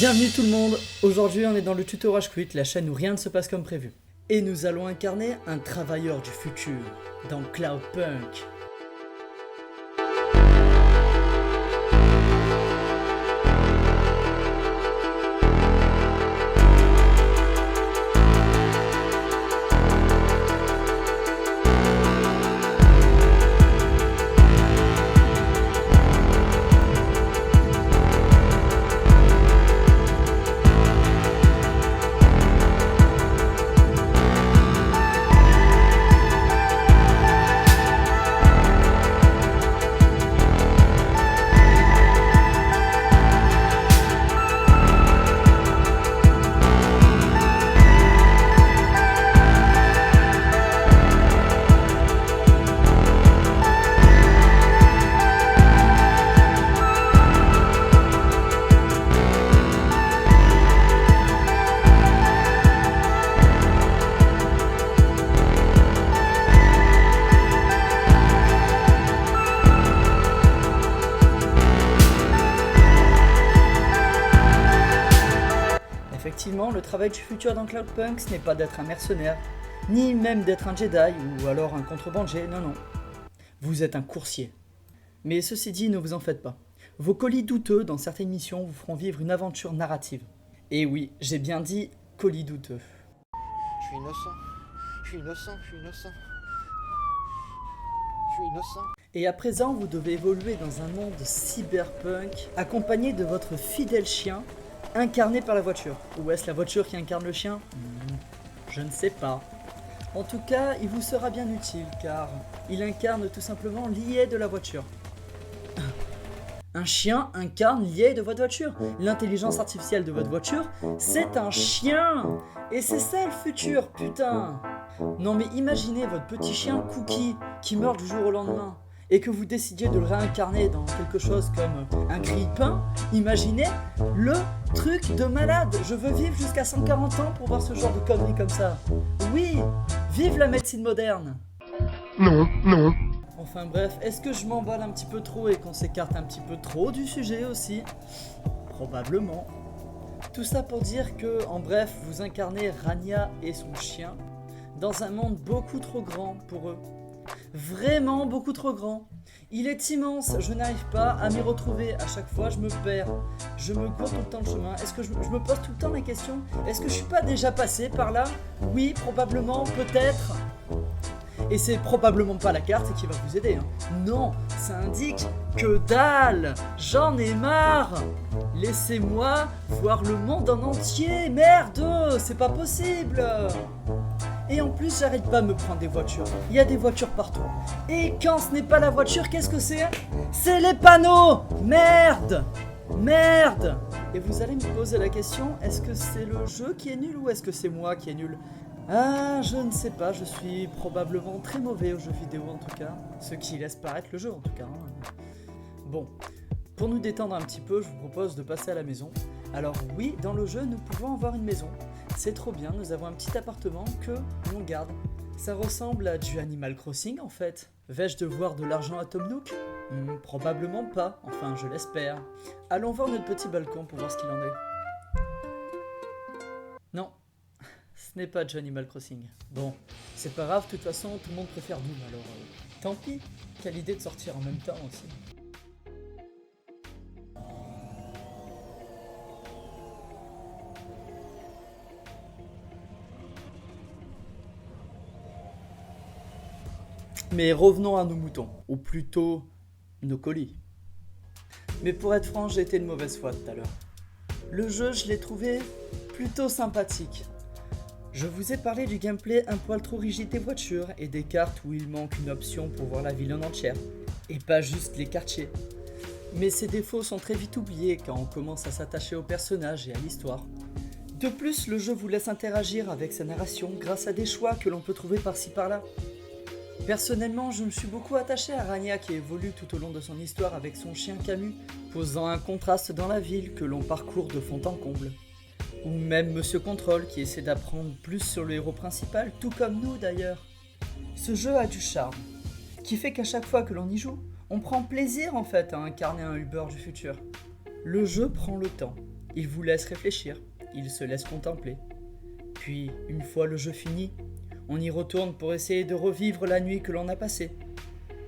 Bienvenue tout le monde. Aujourd'hui on est dans le tuto Rage Quit, la chaîne où rien ne se passe comme prévu. Et nous allons incarner un travailleur du futur dans Cloudpunk. Effectivement, le travail du futur dans Cloudpunk, ce n'est pas d'être un mercenaire, ni même d'être un Jedi ou alors un contrebandier, non. Vous êtes un coursier. Mais ceci dit, ne vous en faites pas. Vos colis douteux dans certaines missions vous feront vivre une aventure narrative. Et oui, j'ai bien dit colis douteux. Je suis innocent. Et à présent, vous devez évoluer dans un monde cyberpunk, accompagné de votre fidèle chien, incarné par la voiture. Ou est-ce la voiture qui incarne le chien ? Je ne sais pas. En tout cas, il vous sera bien utile, car il incarne tout simplement l'IA de la voiture. Un chien incarne l'IA de votre voiture. L'intelligence artificielle de votre voiture, c'est un chien. Et c'est ça le futur, putain. Non mais imaginez votre petit chien Cookie qui meurt du jour au lendemain et que vous décidiez de le réincarner dans quelque chose comme un grille-pain. Imaginez le truc de malade. Je veux vivre jusqu'à 140 ans pour voir ce genre de conneries comme ça. Oui, vive la médecine moderne. Non. Enfin bref, est-ce que je m'emballe un petit peu trop et qu'on s'écarte un petit peu trop du sujet aussi ? Probablement. Tout ça pour dire que, en bref, vous incarnez Rania et son chien dans un monde beaucoup trop grand pour eux. Vraiment beaucoup trop grand. Il est immense, je n'arrive pas à m'y retrouver. À chaque fois, je me perds. Je me cours tout le temps le chemin. Est-ce que je me pose tout le temps la question ? Est-ce que je suis pas déjà passé par là ? Oui, probablement, peut-être. Et c'est probablement pas la carte qui va vous aider. Non, ça indique que dalle. J'en ai marre. Laissez-moi voir le monde en entier. Merde, c'est pas possible. Et en plus, j'arrête pas de me prendre des voitures. Il y a des voitures partout. Et quand ce n'est pas la voiture, qu'est-ce que c'est ? C'est les panneaux ! Merde ! Et vous allez me poser la question, est-ce que c'est le jeu qui est nul ou est-ce que c'est moi qui est nul ? Ah, je ne sais pas, je suis probablement très mauvais aux jeux vidéo en tout cas. Ce qui laisse paraître le jeu en tout cas. Bon, pour nous détendre un petit peu, je vous propose de passer à la maison. Alors oui, dans le jeu, nous pouvons avoir une maison. C'est trop bien, nous avons un petit appartement que l'on garde. Ça ressemble à du Animal Crossing en fait. Vais-je devoir de l'argent à Tom Nook ? Probablement pas, enfin je l'espère. Allons voir notre petit balcon pour voir ce qu'il en est. Non, ce n'est pas du Animal Crossing. Bon, c'est pas grave, de toute façon tout le monde préfère Doom alors tant pis. Quelle idée de sortir en même temps aussi. Mais revenons à nos moutons, ou plutôt nos colis. Mais pour être franc, j'ai été de mauvaise foi tout à l'heure. Le jeu, je l'ai trouvé plutôt sympathique. Je vous ai parlé du gameplay un poil trop rigide des voitures et des cartes où il manque une option pour voir la ville en entière, et pas juste les quartiers. Mais ces défauts sont très vite oubliés quand on commence à s'attacher aux personnages et à l'histoire. De plus, le jeu vous laisse interagir avec sa narration grâce à des choix que l'on peut trouver par-ci par-là. Personnellement, je me suis beaucoup attaché à Rania qui évolue tout au long de son histoire avec son chien Camus, posant un contraste dans la ville que l'on parcourt de fond en comble. Ou même Monsieur Control qui essaie d'apprendre plus sur le héros principal, tout comme nous d'ailleurs. Ce jeu a du charme, qui fait qu'à chaque fois que l'on y joue, on prend plaisir en fait à incarner un Uber du futur. Le jeu prend le temps, Il vous laisse réfléchir, il se laisse contempler. Puis, une fois le jeu fini, on y retourne pour essayer de revivre la nuit que l'on a passée.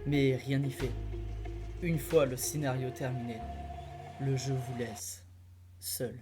Mais rien n'y fait. Une fois le scénario terminé, le jeu vous laisse seul.